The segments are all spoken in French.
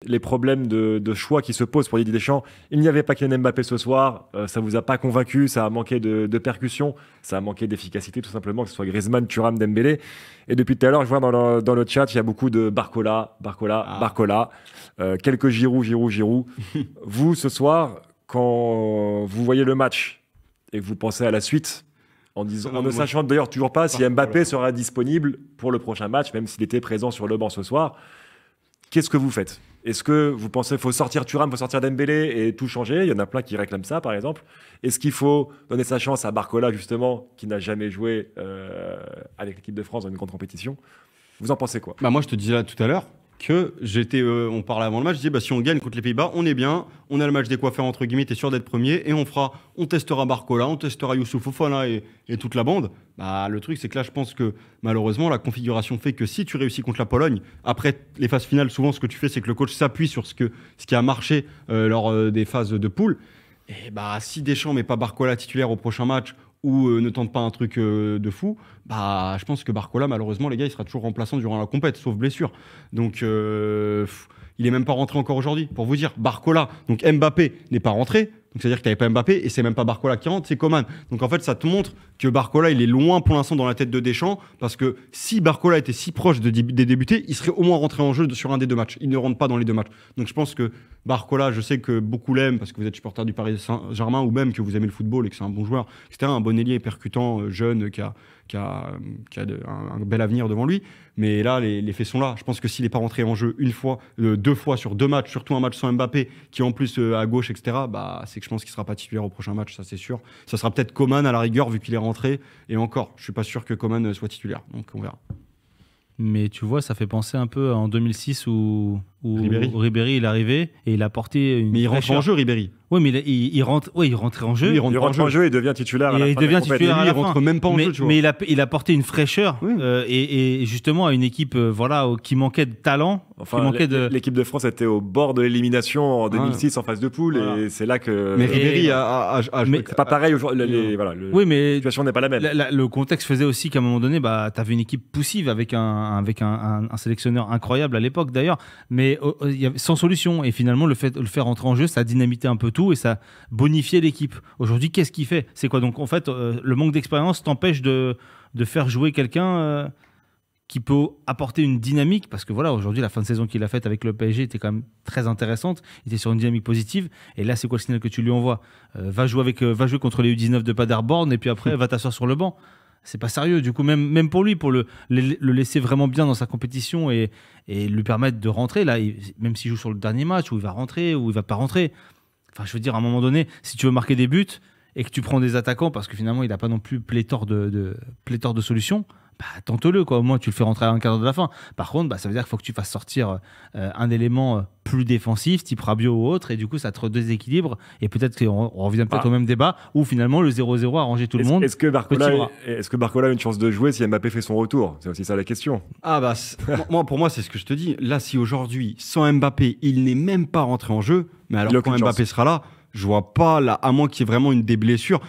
les problèmes de choix qui se posent pour Didier Deschamps. Il n'y avait pas Kylian Mbappé ce soir, ça vous a pas convaincu, ça a manqué de percussion, ça a manqué d'efficacité tout simplement, que ce soit Griezmann, Thuram, Dembélé. Et depuis tout à l'heure, je vois dans le chat, il y a beaucoup de Barcola, quelques Giroud. Vous, ce soir, quand vous voyez le match et que vous pensez à la suite, en ne sachant d'ailleurs toujours pas si Mbappé sera disponible pour le prochain match, même s'il était présent sur le banc ce soir, qu'est-ce que vous faites? Est-ce que vous pensez qu'il faut sortir Thuram, il faut sortir Dembélé et tout changer? Il y en a plein qui réclament ça, par exemple. Est-ce qu'il faut donner sa chance à Barcola, justement, qui n'a jamais joué avec l'équipe de France dans une grande compétition? Vous en pensez quoi? Moi, je te disais là tout à l'heure que on parlait avant le match, je disais si on gagne contre les Pays-Bas, on est bien, on a le match des coiffeurs entre guillemets, t'es sûr d'être premier, et on testera Barcola, on testera Youssouf Fofana et toute la bande. Le truc, c'est que là, je pense que malheureusement, la configuration fait que si tu réussis contre la Pologne, après les phases finales, souvent ce que tu fais, c'est que le coach s'appuie sur ce qui a marché lors des phases de poule. Et si Deschamps met pas Barcola titulaire au prochain match, ou ne tente pas un truc de fou, je pense que Barcola, malheureusement, les gars, il sera toujours remplaçant durant la compète, sauf blessure. Donc, il est même pas rentré encore aujourd'hui. Pour vous dire, Barcola, donc Mbappé n'est pas rentré, donc c'est-à-dire que tu n'avais pas Mbappé, et c'est même pas Barcola qui rentre, c'est Coman. Donc en fait, ça te montre que Barcola, il est loin pour l'instant dans la tête de Deschamps, parce que si Barcola était si proche des débutés, il serait au moins rentré en jeu sur un des deux matchs. Il ne rentre pas dans les deux matchs. Donc je pense que Barcola, je sais que beaucoup l'aiment, parce que vous êtes supporter du Paris Saint-Germain, ou même que vous aimez le football et que c'est un bon joueur, etc. Un bon ailier percutant, jeune, qui a un bel avenir devant lui. Mais là, les faits sont là. Je pense que s'il n'est pas rentré en jeu une fois, deux fois sur deux matchs, surtout un match sans Mbappé, qui est en plus à gauche, etc., c'est que je pense qu'il ne sera pas titulaire au prochain match, ça c'est sûr. Ça sera peut-être Coman à la rigueur, vu qu'il est rentré. Et encore, je ne suis pas sûr que Coman soit titulaire. Donc on verra. Mais tu vois, ça fait penser un peu en 2006 où Ribéry il est arrivé et il a porté une. Mais il rentre en jeu, Ribéry. Oui, mais il rentrait en jeu. Il rentre en jeu et devient titulaire. Il rentre même pas en jeu. Tu vois. Mais il a porté une fraîcheur et justement à une équipe qui manquait de talent. L'équipe de France était au bord de l'élimination en 2006 en phase de poule et c'est là que. Mais Ribéry a joué. C'est pas pareil aujourd'hui. Oui, mais la situation n'est pas la même. Le contexte faisait aussi qu'à un moment donné, t'avais une équipe poussive avec un sélectionneur incroyable à l'époque d'ailleurs, mais sans solution. Et finalement, le faire rentrer en jeu, ça a dynamité un peu tout et ça bonifiait l'équipe. Aujourd'hui, qu'est-ce qu'il fait? C'est quoi? Donc en fait, le manque d'expérience t'empêche de faire jouer quelqu'un qui peut apporter une dynamique, parce que voilà, aujourd'hui, la fin de saison qu'il a faite avec le PSG était quand même très intéressante. Il était sur une dynamique positive. Et là, c'est quoi le signal que tu lui envoies? Va jouer contre les U19 de Paderborn et puis après, va t'asseoir sur le banc. C'est pas sérieux. Du coup, même pour lui, pour le laisser vraiment bien dans sa compétition et lui permettre de rentrer, là, même s'il joue sur le dernier match, où il va rentrer, ou il va pas rentrer. Enfin, je veux dire, à un moment donné, si tu veux marquer des buts et que tu prends des attaquants, parce que finalement, il n'a pas non plus pléthore de solutions, tente-le, quoi. Au moins, tu le fais rentrer à un quart d'heure de la fin. Par contre, ça veut dire qu'il faut que tu fasses sortir un élément plus défensif, type Rabiot ou autre, et du coup, ça te déséquilibre. Et peut-être qu'on revient au même débat où finalement, le 0-0 a arrangé tout le monde. Est-ce que Barcola a une chance de jouer si Mbappé fait son retour? C'est aussi ça la question. Pour moi, c'est ce que je te dis. Là, si aujourd'hui, sans Mbappé, il n'est même pas rentré en jeu, mais alors quand Mbappé sera là, je vois pas, là, à moins qu'il y ait vraiment des blessures.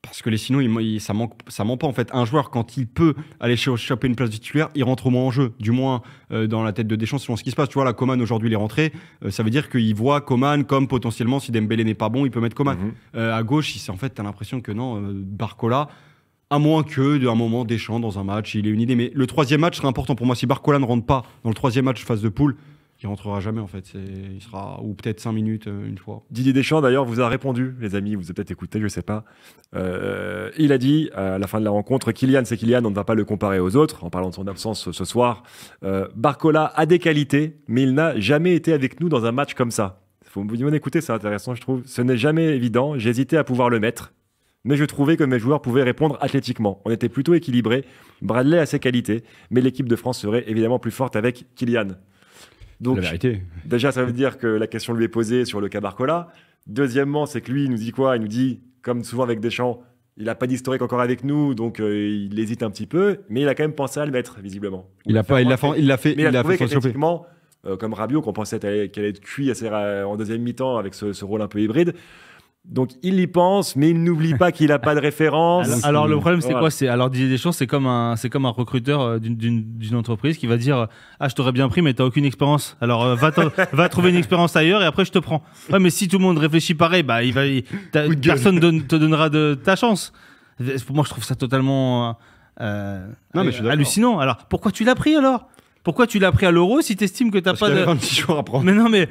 Parce que sinon, ça manque pas en fait. Un joueur, quand il peut aller choper une place de titulaire, il rentre au moins en jeu. Du moins, dans la tête de Deschamps, selon ce qui se passe. Tu vois, là, Coman, aujourd'hui, il est rentré. Ça veut dire qu'il voit Coman comme potentiellement, si Dembélé n'est pas bon, il peut mettre Coman. À gauche, en fait, tu as l'impression que non, Barcola, à moins que d'un moment, Deschamps, dans un match, il ait une idée. Mais le troisième match serait important pour moi. Si Barcola ne rentre pas dans le troisième match phase de poule, il rentrera jamais en fait, il sera ou peut-être 5 minutes une fois. Didier Deschamps d'ailleurs vous a répondu, les amis, vous avez peut-être écouté, je sais pas. Il a dit à la fin de la rencontre, Kylian c'est Kylian, on ne va pas le comparer aux autres, en parlant de son absence ce soir. Barcola a des qualités, mais il n'a jamais été avec nous dans un match comme ça. Faut vous écouter, c'est intéressant je trouve. Ce n'est jamais évident, j'hésitais à pouvoir le mettre. Mais je trouvais que mes joueurs pouvaient répondre athlétiquement. On était plutôt équilibrés. Bradley a ses qualités, mais l'équipe de France serait évidemment plus forte avec Kylian. Donc, la vérité. Déjà, ça veut dire que la question lui est posée sur le cas Barcola. Deuxièmement, c'est que lui, il nous dit quoi? Il nous dit, comme souvent avec Deschamps, il n'a pas d'historique encore avec nous, donc il hésite un petit peu, mais il a quand même pensé à le mettre, visiblement. Il l'a fait mais il a trouvé comme Rabiot, qu'on pensait qu'elle allait être cuit en deuxième mi-temps avec ce rôle un peu hybride. Donc il y pense, mais il n'oublie pas qu'il n'a pas de référence. Alors le problème c'est Voilà. quoi? Alors Didier Deschamps c'est comme un recruteur d'une entreprise qui va dire ah je t'aurais bien pris mais t'as aucune expérience. Alors va trouver une expérience ailleurs et après je te prends. Ouais mais si tout le monde réfléchit pareil bah personne te donnera de ta chance. Pour moi je trouve ça totalement Non, mais je suis d'accord. hallucinant. Alors pourquoi tu l'as pris alors? Pourquoi tu l'as pris à l'euro si t'estimes que t'as Parce pas qu'il y de... avait 26 jours à prendre. Mais non mais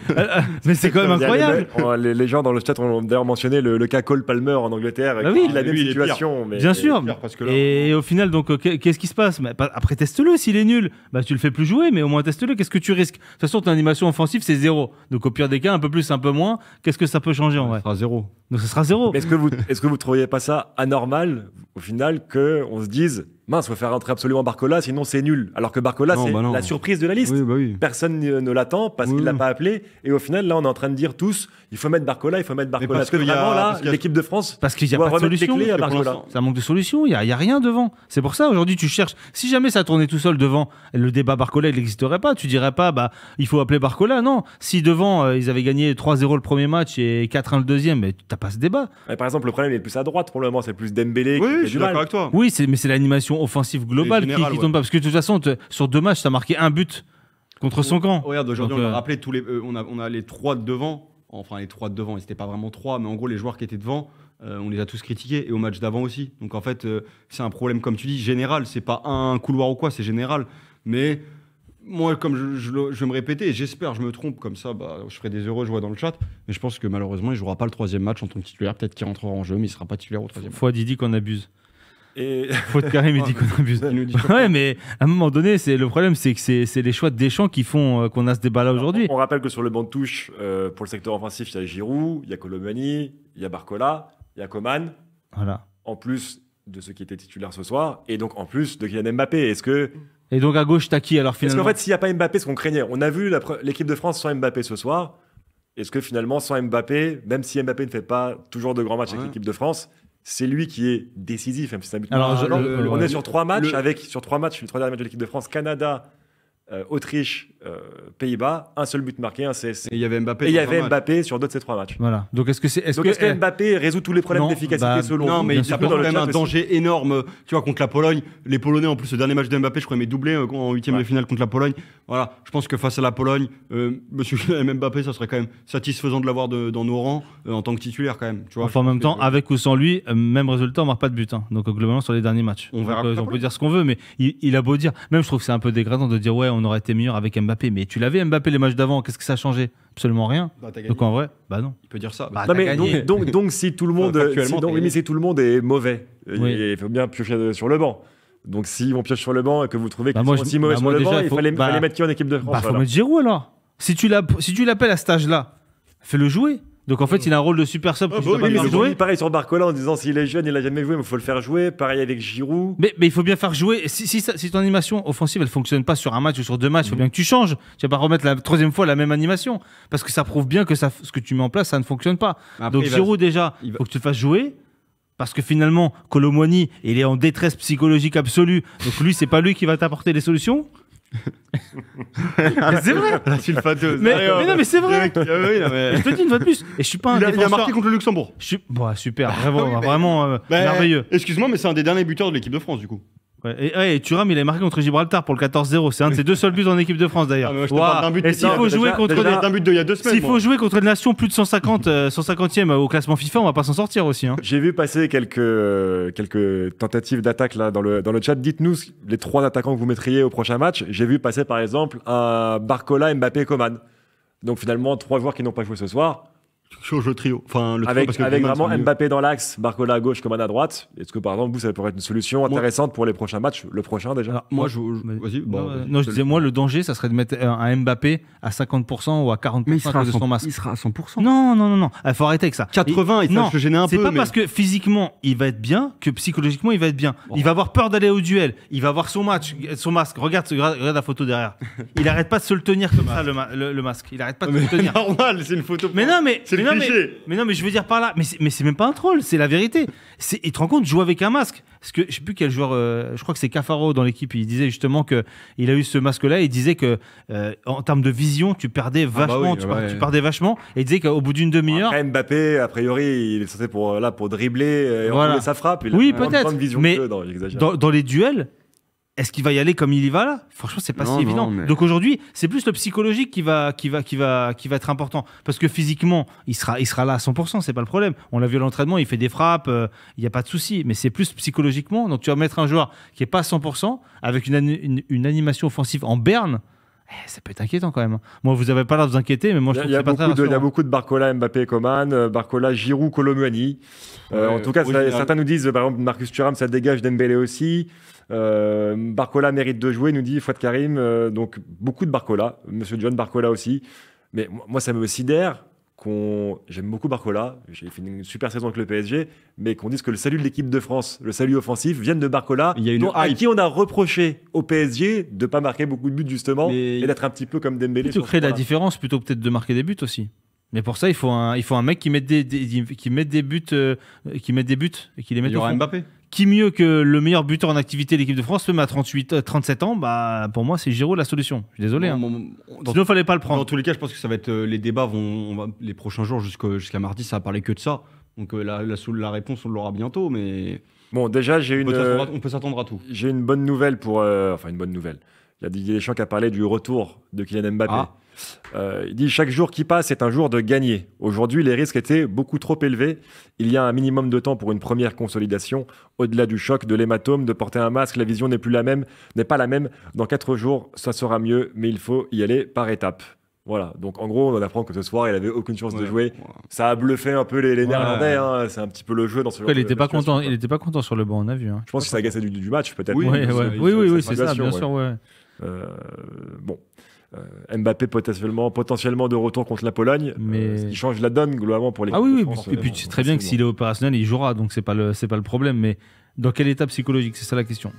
c'est quand même incroyable. Les gens dans le chat ont d'ailleurs mentionné le cas Cole Palmer en Angleterre, Bah oui. qui la même Lui, il est situation. Mais, Bien sûr. pire, parce que là, Et au final, donc, qu'est-ce qui se passe? Après, teste-le. S'il est nul, bah, tu le fais plus jouer, mais au moins teste-le. Qu'est-ce que tu risques? De toute façon, ton animation offensive, c'est 0. Donc, au pire des cas, un peu plus, un peu moins. Qu'est-ce que ça peut changer en vrai? ça sera 0. Donc, ça sera 0. Mais est-ce que vous trouviez pas ça anormal au final qu'on se dise mince, faut faire rentrer absolument Barcola, sinon c'est nul. Alors que Barcola, Non, c'est bah non. la surprise de la liste. Oui, bah oui. Personne ne l'attend parce Oui, qu'il l'a oui. pas appelé. Et au final, là, on est en train de dire tous, il faut mettre Barcola, il faut mettre Barcola. parce Parce que qu'il y a- vraiment, là, parce qu'il y a- l'équipe de France Parce qu'il n'y a doit pas de remettre les solution. clés à Parce que pour Barcola. l'instant- Ça manque de solution. Il y a rien devant. C'est pour ça, aujourd'hui, tu cherches. Si jamais ça tournait tout seul devant, le débat Barcola, il n'existerait pas. Tu dirais pas, bah, il faut appeler Barcola. Non. Si devant, ils avaient gagné 3-0 le premier match et 4-1 le deuxième, mais t'as pas ce débat. Et par exemple, le problème est plus à droite pour le moment, c'est plus Dembélé Oui, qui je fait suis du d'accord mal. avec toi. Oui, mais c'est l'animation offensive globale Et générale, qui ouais. tombe pas. Parce que de toute façon, sur 2 matchs, t'as marqué un but contre son camp. Regarde, aujourd'hui, Donc, on a rappelé tous les. On a les 3 de devant. Enfin, les 3 de devant, et c'était pas vraiment 3, mais en gros, les joueurs qui étaient devant, on les a tous critiqués. Et au match d'avant aussi. Donc en fait, c'est un problème, comme tu dis, général. C'est pas un couloir ou quoi, c'est général. Mais moi, comme je vais me répéter, et j'espère, je me trompe, comme ça, bah, je ferai des heureux, je vois dans le chat. Mais je pense que malheureusement, il jouera pas le 3e match en tant que titulaire. Peut-être qu'il rentrera en jeu, mais il sera pas titulaire au 3e match. Faut à Didi qu'on abuse. Et Faut de Karim, il dit qu'on abuse. Il nous dit Ouais, mais à un moment donné, le problème, c'est que c'est les choix de Deschamps qui font qu'on a ce débat-là aujourd'hui. on rappelle que sur le banc de touche, pour le secteur offensif, il y a Giroud, il y a Colomani, il y a Barcola, il y a Coman, Voilà. en plus de ceux qui étaient titulaires ce soir, et donc en plus de Kylian Mbappé. Est-ce que Et donc à gauche, t'as qui alors Parce finalement? qu'en fait, s'il n'y a pas Mbappé, ce qu'on craignait, on a vu l'équipe de France sans Mbappé ce soir. Est-ce que finalement, sans Mbappé, même si Mbappé ne fait pas toujours de grands matchs avec Ouais. l'équipe de France, c'est lui qui est décisif, même si c'est un but. Alors, marquant. On ouais. est sur 3 matchs, sur 3 matchs, les 3 derniers matchs de l'équipe de France, Canada, Autriche, Pays-Bas, un seul but marqué, un CSC. Et il y avait Mbappé. Et il y dans un avait match. Mbappé sur 2 de ces 3 matchs. Voilà. Donc est-ce que Mbappé résout tous les problèmes Non, d'efficacité bah, selon Non, vous mais bien il sûr, y a quand dans le même chat un aussi. danger énorme. Tu vois, contre la Pologne, les Polonais, en plus, le dernier match de Mbappé, je crois, il met doublé en 8e de finale contre la Pologne. Voilà, je pense que face à la Pologne, monsieur Mbappé, ça serait quand même satisfaisant de l'avoir dans nos rangs en tant que titulaire, quand même. Tu vois, Enfin, en je même pense temps, que- avec ou sans lui, même résultat, on marque pas de but. Hein. Donc, globalement, sur les derniers matchs. On verra Donc, après. on peut dire ce qu'on veut, mais il a beau dire. Même, je trouve que c'est un peu dégradant de dire, ouais, on aurait été meilleur avec Mbappé. Mais tu l'avais, Mbappé, les matchs d'avant, qu'est-ce que ça a changé? Absolument rien. Bah, t'as gagné. Donc, en vrai, bah non. Il peut dire ça. Bah, Non, t'as mais gagné. donc si tout le monde, factuellement, si, t'as gagné. mais si tout le monde est mauvais, Oui. il faut bien piocher sur le banc. Donc s'ils vont piocher sur le banc et que vous trouvez Bah, qu'ils moi, sont je- aussi mauvais bah, sur moi, le déjà, banc, il il faut- fallait bah, mettre qui en équipe de France Bah, faut alors. mettre Giroud alors. Si tu l'appelles à cet âge-là, fais-le jouer. Donc, en fait, il a un rôle de super sub. Ah, que tu bah dois oui, pas Oui, faire mais jouer. c'est pareil sur Barcola en disant s'il est jeune, il a jamais joué, mais il faut le faire jouer. Pareil avec Giroud. Mais il faut bien faire jouer. Si ton animation offensive elle fonctionne pas sur un match ou sur 2 matchs, il faut bien que tu changes. Tu vas pas remettre la 3e fois la même animation parce que ça prouve bien que ce que tu mets en place ça ne fonctionne pas. Après, Donc il va- Giroud déjà, il va- faut que tu le fasses jouer parce que finalement Colomboigny il est en détresse psychologique absolue. Donc lui c'est pas lui qui va t'apporter les solutions. Mais c'est vrai. La sulfateuse. Mais non mais c'est vrai. Ah oui, non, mais- Je te dis une fois de plus. Et je suis pas un Il a défenseur. marqué contre le Luxembourg. Super, vraiment Bah, merveilleux. Excuse-moi, mais c'est un des derniers buteurs de l'équipe de France, du coup. Ouais, et Thuram, il a marqué contre Gibraltar pour le 14-0. C'est un de ses 2 seuls buts en équipe de France d'ailleurs. Ah, mais moi, je te Waouh. parle d'un but Et de- s'il faut déjà- jouer contre déjà- des... D'un but d'il y a 2 semaines. S'il moi. faut jouer contre une nation plus de 150e au classement FIFA, on va pas s'en sortir aussi. Hein. J'ai vu passer quelques tentatives d'attaque là dans le chat. Dites-nous les 3 attaquants que vous mettriez au prochain match. J'ai vu passer par exemple un Barcola, Mbappé, Coman. Donc finalement 3 joueurs qui n'ont pas joué ce soir. Change le trio. Enfin, le trio, Avec parce que avec Griezmann, vraiment c'est mieux. Mbappé dans l'axe, Barcola à gauche, Coman à droite. Est-ce que par exemple vous ça pourrait être une solution Moi- intéressante pour les prochains matchs, le prochain déjà? Alors, Moi, mais- vas-y. bon, vas-y. non, je disais, moi, le danger, ça serait de mettre un Mbappé à 50% ou à 40% à cause de son masque. Il sera à 100%. Non. Il faut arrêter avec ça. 80, il non, faut se gêner un peu. c'est pas mais- parce que physiquement il va être bien que psychologiquement il va être bien. Il va avoir peur d'aller au duel. Il va avoir son masque. Regarde la photo derrière. Il arrête pas de se le tenir comme ça le masque. Il arrête pas de se Mais le tenir. normal, c'est une photo. Mais non, mais C'est mais non, mais je veux dire par là, mais c'est même pas un troll, c'est la vérité. Il te rend compte, jouer avec un masque. Parce que je sais plus quel joueur, je crois que c'est Cafaro dans l'équipe, il disait justement que il a eu ce masque-là, et il disait que en termes de vision, tu perdais vachement, tu perdais vachement, et il disait qu'au bout d'une demi-heure. Après Mbappé, a priori, il est censé pour dribbler et enrouler sa frappe. Il oui, a peut-être. Mais dans les duels. Est-ce qu'il va y aller comme il y va là? Franchement, c'est pas si évident. Mais... Donc aujourd'hui, c'est plus le psychologique qui va être important. Parce que physiquement, il sera là à 100%, c'est pas le problème. On l'a vu à l'entraînement, il fait des frappes, il n'y a pas de souci. Mais c'est plus psychologiquement. Donc tu vas mettre un joueur qui est pas à 100% avec une animation offensive en berne. Ça peut être inquiétant quand même. Moi, vous n'avez pas l'air de vous inquiéter, mais moi, je trouve que c'est pas très rassurant. Il y a beaucoup de Barcola, Mbappé, Coman, Barcola, Giroud, Kolo Muani. En tout cas, certains nous disent, par exemple, Marcus Thuram, ça dégage Dembélé aussi. Barcola mérite de jouer, nous dit Fouad Karim. Donc, beaucoup de Barcola. Monsieur John Barcola aussi. Mais moi, ça me sidère j'aime beaucoup Barcola. J'ai fait une super saison avec le PSG. Mais qu'on dise que le salut de l'équipe de France, le salut offensif, vienne de Barcola. À qui on a reproché au PSG de ne pas marquer beaucoup de buts, justement. Et d'être un petit peu comme Dembélé. Plutôt créer la différence, plutôt peut-être de marquer des buts aussi. Mais pour ça, il faut un mec qui mette des buts et qui les mette au fond. Mbappé. Qui mieux que le meilleur buteur en activité de l'équipe de France, même à 37 ans, bah, pour moi, c'est Giroud la solution. Je suis désolé. Sinon, il fallait pas le prendre. Dans tous les cas, je pense que ça va être les débats les prochains jours jusqu'à mardi, ça va parler que de ça. Donc la réponse, on l'aura bientôt. Mais bon, déjà, on peut s'attendre à tout. J'ai une bonne nouvelle une bonne nouvelle. Il y a Didier Deschamps qui a parlé du retour de Kylian Mbappé. Il dit chaque jour qui passe est un jour de gagner. Aujourd'hui, les risques étaient beaucoup trop élevés. Il y a un minimum de temps pour une première consolidation. Au-delà du choc, de l'hématome, de porter un masque, la vision n'est pas la même. Dans 4 jours, ça sera mieux, mais il faut y aller par étapes. Voilà. Donc en gros, on apprend que ce soir, il avait aucune chance de jouer. Ça a bluffé un peu les Néerlandais. Hein. C'est un petit peu le jeu dans ce genre il n'était pas content. Il n'était pas content sur le banc, on a vu. Hein. Je pense que ça agacé du match, peut-être. Oui, c'est ça, bien sûr. Ouais. Bon. Mbappé potentiellement de retour contre la Pologne, ce qui change la donne globalement pour les. Ah oui, et puis tu sais très bien que s'il est opérationnel, il jouera, donc c'est pas le problème. Mais dans quel état psychologique, c'est ça la question.